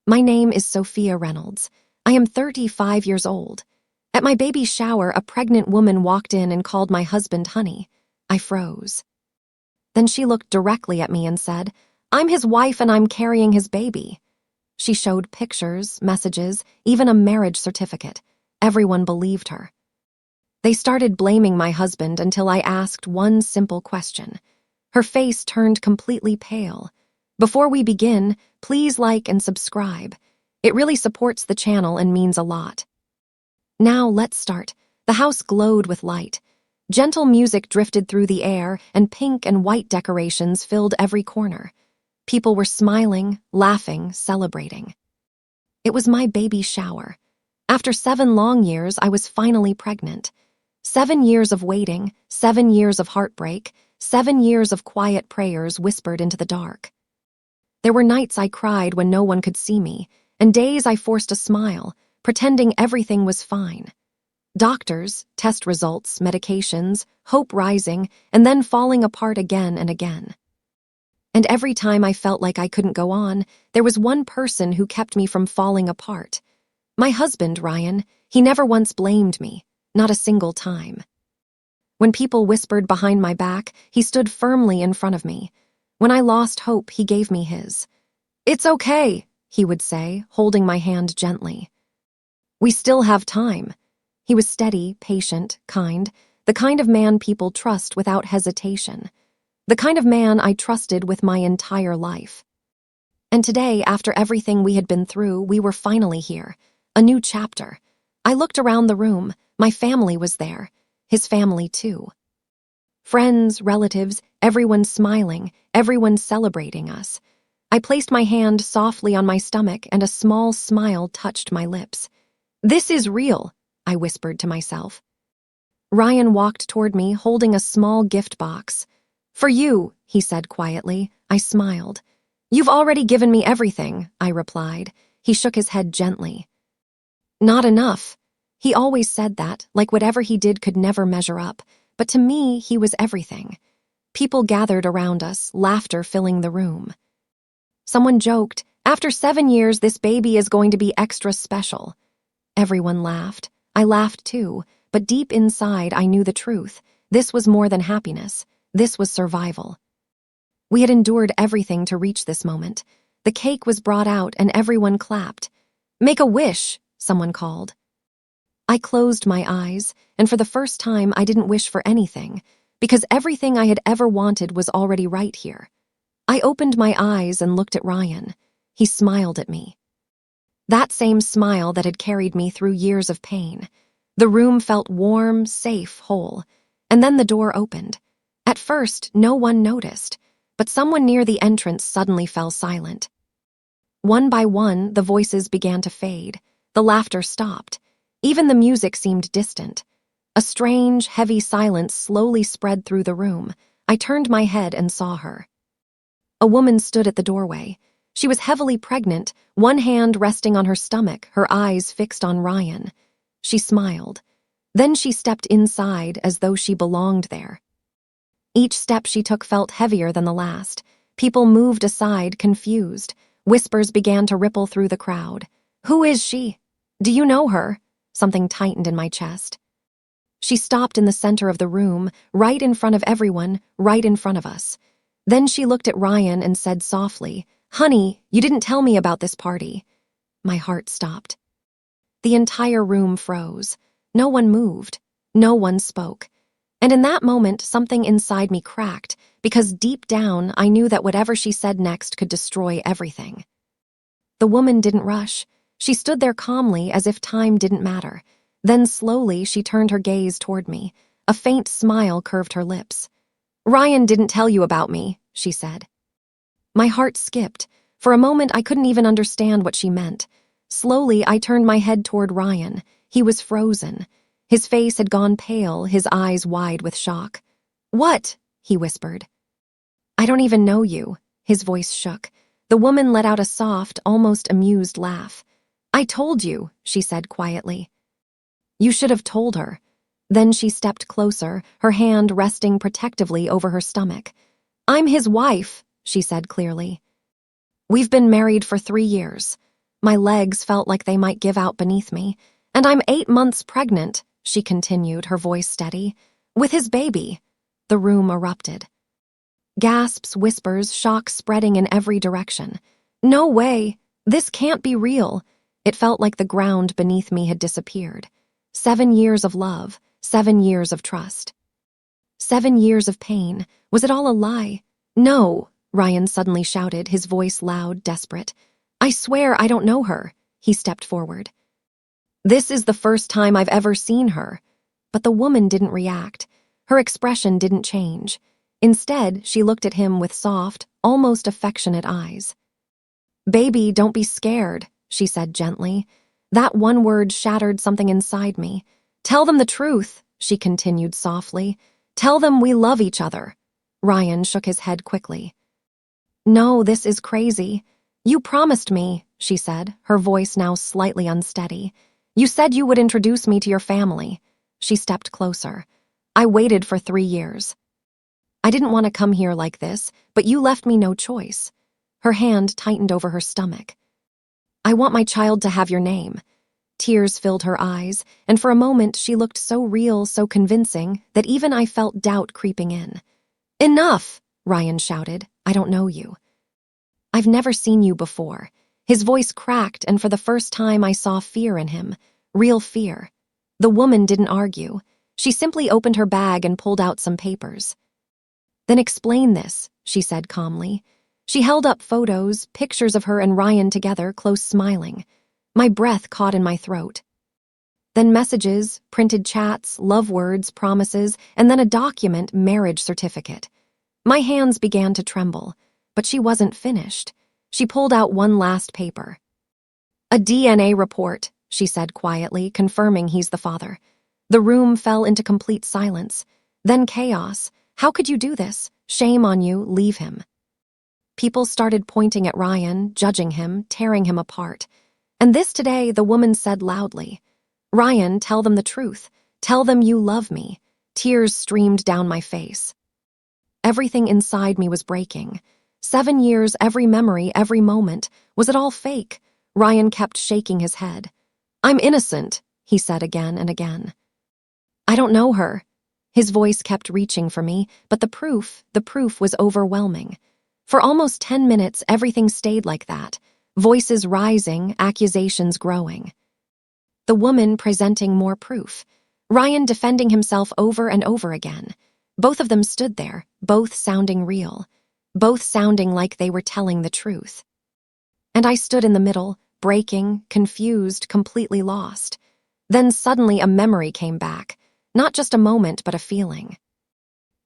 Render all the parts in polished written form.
My name is Sophia Reynolds. I am 35 years old. At my baby's shower, a pregnant woman walked in and called my husband honey. I froze. Then she looked directly at me and said, "I'm his wife and I'm carrying his baby." She showed pictures, messages, even a marriage certificate. Everyone believed her. They started blaming my husband until I asked one simple question. Her face turned completely pale. "Before we begin, please like and subscribe. It really supports the channel and means a lot." Now let's start. The house glowed with light. Gentle music drifted through the air, and pink and white decorations filled every corner. People were smiling, laughing, celebrating. It was my baby shower. After 7 long years, I was finally pregnant. 7 years of waiting, 7 years of heartbreak, 7 years of quiet prayers whispered into the dark. There were nights I cried when no one could see me, and days I forced a smile, pretending everything was fine. Doctors, test results, medications, hope rising, and then falling apart again and again. And every time I felt like I couldn't go on, there was one person who kept me from falling apart. My husband, Ryan. He never once blamed me, not a single time. When people whispered behind my back, he stood firmly in front of me. When I lost hope, he gave me his. "It's okay," he would say, holding my hand gently. "We still have time." He was steady, patient, kind, the kind of man people trust without hesitation. The kind of man I trusted with my entire life. And today, after everything we had been through, we were finally here. A new chapter. I looked around the room. My family was there. His family, too. Friends, relatives, everyone smiling, everyone celebrating us. I placed my hand softly on my stomach and a small smile touched my lips. "This is real," I whispered to myself. Ryan walked toward me, holding a small gift box. "For you," he said quietly. I smiled. "You've already given me everything," I replied. He shook his head gently. "Not enough." He always said that, like whatever he did could never measure up. But to me, he was everything. People gathered around us, laughter filling the room. Someone joked, "After 7 years, this baby is going to be extra special." Everyone laughed. I laughed too, but deep inside I knew the truth. This was more than happiness. This was survival. We had endured everything to reach this moment. The cake was brought out and everyone clapped. "Make a wish," someone called. I closed my eyes, and for the first time I didn't wish for anything, because everything I had ever wanted was already right here. I opened my eyes and looked at Ryan. He smiled at me. That same smile that had carried me through years of pain. The room felt warm, safe, whole. And then the door opened. At first, no one noticed, but someone near the entrance suddenly fell silent. One by one, the voices began to fade. The laughter stopped. Even the music seemed distant. A strange, heavy silence slowly spread through the room. I turned my head and saw her. A woman stood at the doorway. She was heavily pregnant, one hand resting on her stomach, her eyes fixed on Ryan. She smiled. Then she stepped inside as though she belonged there. Each step she took felt heavier than the last. People moved aside, confused. Whispers began to ripple through the crowd. "Who is she? Do you know her?" Something tightened in my chest. She stopped in the center of the room, right in front of everyone, right in front of us. Then she looked at Ryan and said softly, "Honey, you didn't tell me about this party." My heart stopped. The entire room froze. No one moved. No one spoke. And in that moment, something inside me cracked, because deep down, I knew that whatever she said next could destroy everything. The woman didn't rush. She stood there calmly, as if time didn't matter. Then slowly, she turned her gaze toward me. A faint smile curved her lips. "Ryan didn't tell you about me," she said. My heart skipped. For a moment, I couldn't even understand what she meant. Slowly, I turned my head toward Ryan. He was frozen. His face had gone pale, his eyes wide with shock. "What?" he whispered. "I don't even know you." His voice shook. The woman let out a soft, almost amused laugh. "I told you," she said quietly. "You should have told her." Then she stepped closer, her hand resting protectively over her stomach. "I'm his wife," she said clearly. "We've been married for 3 years." My legs felt like they might give out beneath me. And I'm 8 months pregnant, she continued, her voice steady. With his baby. The room erupted. Gasps, whispers, shock spreading in every direction. No way! This can't be real! It felt like the ground beneath me had disappeared. 7 years of love, 7 years of trust. 7 years of pain. Was it all a lie? No, Ryan suddenly shouted, his voice loud, desperate. I swear I don't know her. He stepped forward. This is the first time I've ever seen her. But the woman didn't react. Her expression didn't change. Instead, she looked at him with soft, almost affectionate eyes. Baby, don't be scared, she said gently. That one word shattered something inside me. Tell them the truth, she continued softly. Tell them we love each other. Ryan shook his head quickly. No, this is crazy. You promised me, she said, her voice now slightly unsteady. You said you would introduce me to your family. She stepped closer. I waited for 3 years. I didn't want to come here like this, but you left me no choice. Her hand tightened over her stomach. I want my child to have your name. Tears filled her eyes, and for a moment she looked so real, so convincing, that even I felt doubt creeping in. Enough, Ryan shouted. I don't know you. I've never seen you before. His voice cracked, and for the first time I saw fear in him. Real fear. The woman didn't argue. She simply opened her bag and pulled out some papers. Then explain this, she said calmly. She held up photos, pictures of her and Ryan together, close smiling. My breath caught in my throat. Then messages, printed chats, love words, promises, and then a document, marriage certificate. My hands began to tremble, but she wasn't finished. She pulled out one last paper. A DNA report, she said quietly, confirming he's the father. The room fell into complete silence. Then chaos. How could you do this? Shame on you, leave him. People started pointing at Ryan, judging him, tearing him apart. And this today, the woman said loudly. Ryan, tell them the truth. Tell them you love me. Tears streamed down my face. Everything inside me was breaking. 7 years, every memory, every moment. Was it all fake? Ryan kept shaking his head. I'm innocent, he said again and again. I don't know her. His voice kept reaching for me, but the proof was overwhelming. For almost 10 minutes, everything stayed like that. Voices rising, accusations growing. The woman presenting more proof. Ryan defending himself over and over again. Both of them stood there, both sounding real. Both sounding like they were telling the truth. And I stood in the middle, breaking, confused, completely lost. Then suddenly a memory came back. Not just a moment, but a feeling.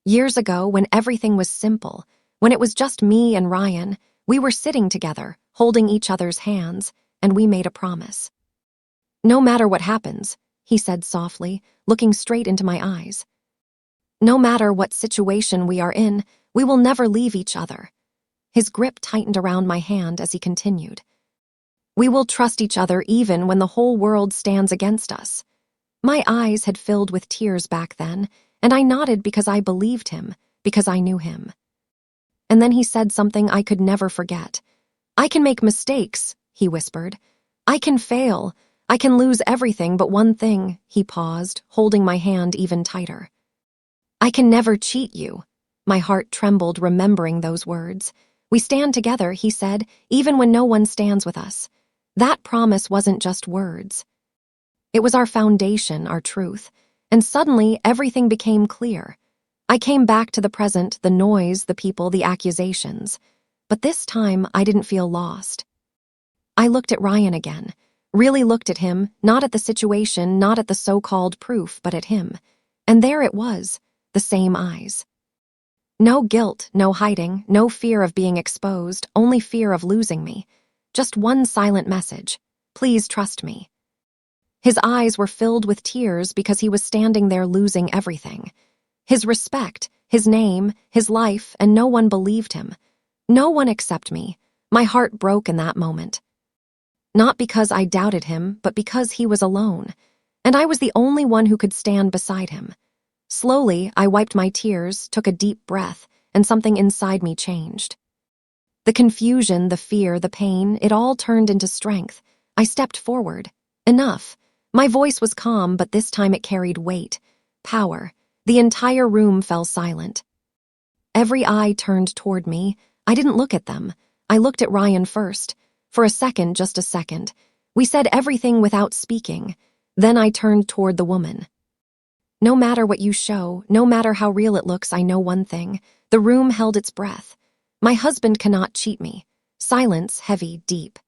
Years ago, when everything was simple, when it was just me and Ryan, we were sitting together, holding each other's hands, and we made a promise. No matter what happens, he said softly, looking straight into my eyes. No matter what situation we are in, we will never leave each other. His grip tightened around my hand as he continued. We will trust each other even when the whole world stands against us. My eyes had filled with tears back then, and I nodded because I believed him, because I knew him. And then he said something I could never forget. I can make mistakes, he whispered. I can fail. I can lose everything but one thing, he paused, holding my hand even tighter. I can never cheat you. My heart trembled remembering those words. We stand together, he said, even when no one stands with us. That promise wasn't just words. It was our foundation, our truth. And suddenly, everything became clear. I came back to the present, the noise, the people, the accusations. But this time, I didn't feel lost. I looked at Ryan again, really looked at him, not at the situation, not at the so-called proof, but at him. And there it was, the same eyes. No guilt, no hiding, no fear of being exposed, only fear of losing me. Just one silent message. Please trust me. His eyes were filled with tears because he was standing there losing everything. His respect, his name, his life, and no one believed him. No one except me. My heart broke in that moment. Not because I doubted him, but because he was alone. And I was the only one who could stand beside him. Slowly, I wiped my tears, took a deep breath, and something inside me changed. The confusion, the fear, the pain, it all turned into strength. I stepped forward. Enough. My voice was calm, but this time it carried weight. Power. The entire room fell silent. Every eye turned toward me. I didn't look at them. I looked at Ryan first. For a second, just a second. We said everything without speaking. Then I turned toward the woman. No matter what you show, no matter how real it looks, I know one thing. The room held its breath. My husband cannot cheat me. Silence, heavy, deep.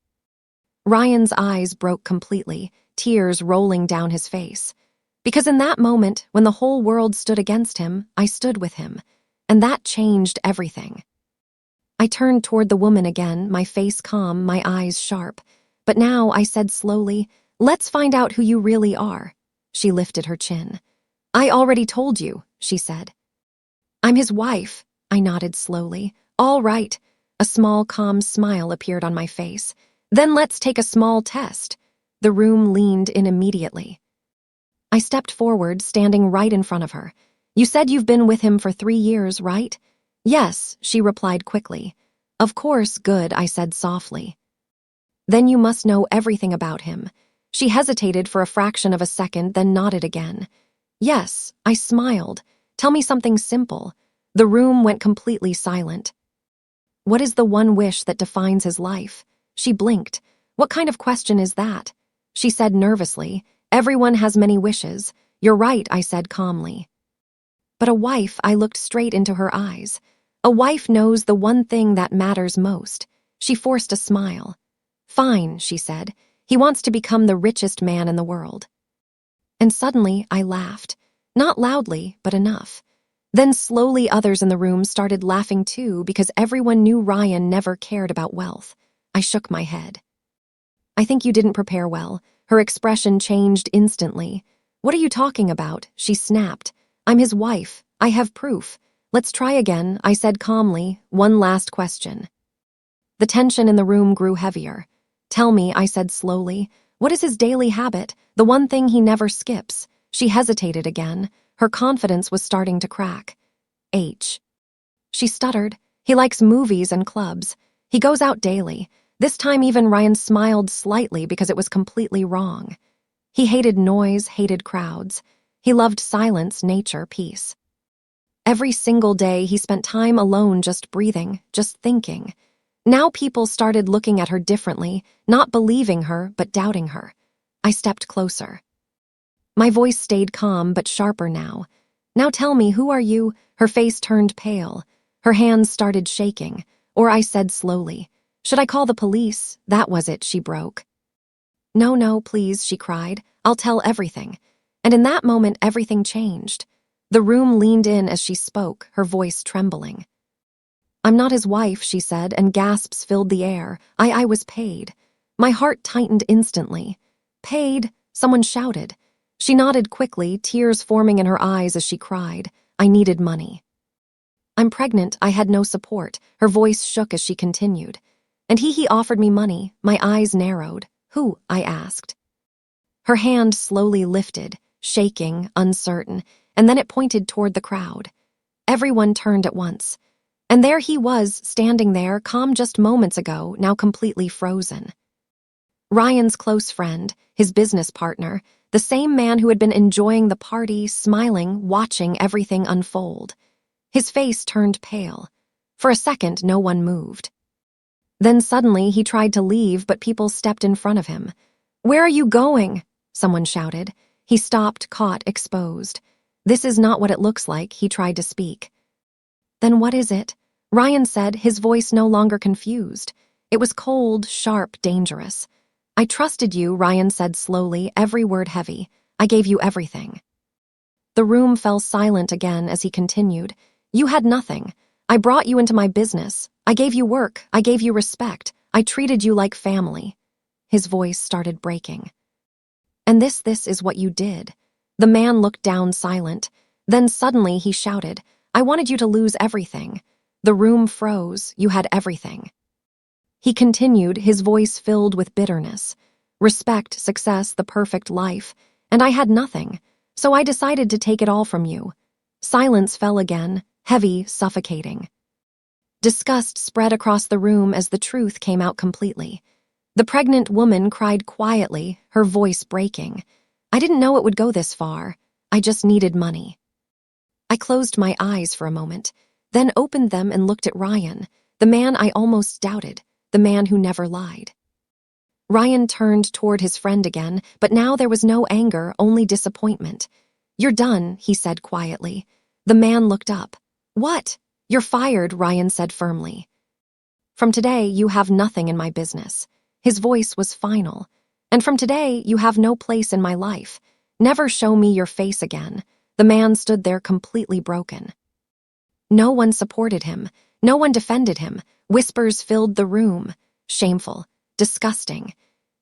Ryan's eyes broke completely, tears rolling down his face. Because in that moment, when the whole world stood against him, I stood with him. And that changed everything. I turned toward the woman again, my face calm, my eyes sharp. But now I said slowly, "Let's find out who you really are." She lifted her chin. "I already told you," she said. "I'm his wife," I nodded slowly. "All right." A small, calm smile appeared on my face. "Then let's take a small test." The room leaned in immediately. I stepped forward, standing right in front of her. "You said you've been with him for 3 years, right?" "Yes," she replied quickly. "Of course, good," I said softly. "Then you must know everything about him." She hesitated for a fraction of a second, then nodded again. "Yes," I smiled. "Tell me something simple." The room went completely silent. "What is the one wish that defines his life?" She blinked. "What kind of question is that?" She said nervously, "Everyone has many wishes." "You're right," I said calmly. "But a wife," I looked straight into her eyes. "A wife knows the one thing that matters most." She forced a smile. "Fine," she said. "He wants to become the richest man in the world." And suddenly I laughed. Not loudly, but enough. Then slowly others in the room started laughing too, because everyone knew Ryan never cared about wealth. I shook my head. "I think you didn't prepare well." Her expression changed instantly. "What are you talking about?" she snapped. "I'm his wife. I have proof." "Let's try again," I said calmly. "One last question." The tension in the room grew heavier. "Tell me," I said slowly, "what is his daily habit, the one thing he never skips?" She hesitated again. Her confidence was starting to crack. She stuttered. "He likes movies and clubs. He goes out daily." This time even Ryan smiled slightly because it was completely wrong. He hated noise, hated crowds. He loved silence, nature, peace. Every single day he spent time alone, just breathing, just thinking. Now people started looking at her differently, not believing her, but doubting her. I stepped closer. My voice stayed calm, but sharper now. "Now tell me, who are you?" Her face turned pale. Her hands started shaking. Or I said slowly, "Should I call the police?" That was it, she broke. "No, no, please," she cried. "I'll tell everything." And in that moment, everything changed. The room leaned in as she spoke, her voice trembling. "I'm not his wife," she said, and gasps filled the air. I was paid." My heart tightened instantly. "Paid?" someone shouted. She nodded quickly, tears forming in her eyes as she cried. "I needed money." "I'm pregnant." I had no support. Her voice shook as she continued. "And he offered me money." My eyes narrowed. "Who?" I asked. Her hand slowly lifted, shaking, uncertain, and then it pointed toward the crowd. Everyone turned at once. And there he was, standing there, calm just moments ago, now completely frozen. Ryan's close friend, his business partner, the same man who had been enjoying the party, smiling, watching everything unfold. His face turned pale. For a second, no one moved. Then suddenly he tried to leave, but people stepped in front of him. "Where are you going?" someone shouted. He stopped, caught, exposed. "This is not what it looks like," he tried to speak. "Then what is it?" Ryan said, his voice no longer confused. It was cold, sharp, dangerous. "I trusted you," Ryan said slowly, every word heavy. "I gave you everything." The room fell silent again as he continued. "You had nothing. I brought you into my business. I gave you work. I gave you respect. I treated you like family." His voice started breaking. "And this is what you did." The man looked down silent. Then suddenly he shouted, "I wanted you to lose everything." The room froze. "You had everything." He continued, his voice filled with bitterness. "Respect, success, the perfect life. And I had nothing. So I decided to take it all from you." Silence fell again, heavy, suffocating. Disgust spread across the room as the truth came out completely. The pregnant woman cried quietly, her voice breaking. I didn't know it would go this far. I just needed money. I closed my eyes for a moment, then opened them and looked at Ryan, the man I almost doubted, the man who never lied. Ryan turned toward his friend again, but now there was no anger, only disappointment. You're done, he said quietly. The man looked up. What? You're fired, Ryan said firmly. From today, you have nothing in my business. His voice was final. And from today, you have no place in my life. Never show me your face again. The man stood there completely broken. No one supported him. No one defended him. Whispers filled the room. Shameful. Disgusting.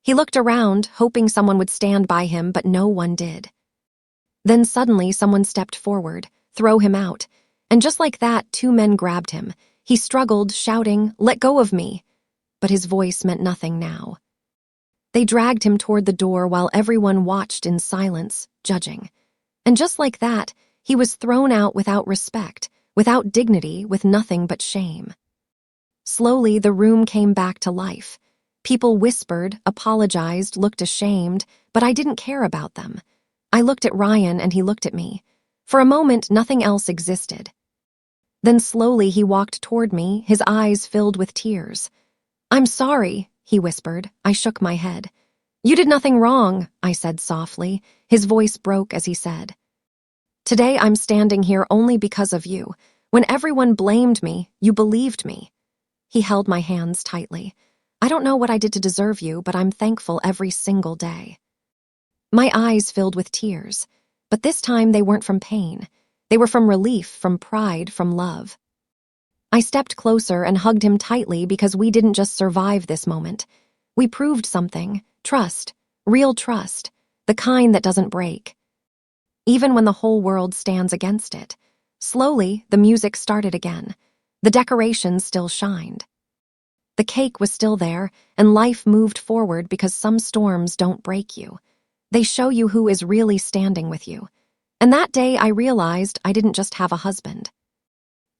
He looked around, hoping someone would stand by him, but no one did. Then suddenly someone stepped forward, throw him out. And just like that, two men grabbed him. He struggled, shouting, "Let go of me!" But his voice meant nothing now. They dragged him toward the door while everyone watched in silence, judging. And just like that, he was thrown out without respect, without dignity, with nothing but shame. Slowly, the room came back to life. People whispered, apologized, looked ashamed, but I didn't care about them. I looked at Ryan and he looked at me. For a moment, nothing else existed. Then slowly he walked toward me, his eyes filled with tears. "I'm sorry," he whispered. I shook my head. "You did nothing wrong," I said softly. His voice broke as he said, "Today I'm standing here only because of you. When everyone blamed me, you believed me." He held my hands tightly. "I don't know what I did to deserve you, but I'm thankful every single day." My eyes filled with tears, but this time they weren't from pain. They were from relief, from pride, from love. I stepped closer and hugged him tightly because we didn't just survive this moment. We proved something, trust, real trust, the kind that doesn't break. Even when the whole world stands against it. Slowly, the music started again. The decorations still shined. The cake was still there, and life moved forward because some storms don't break you. They show you who is really standing with you. And that day I realized I didn't just have a husband.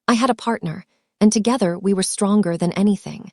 I had a partner, and together we were stronger than anything.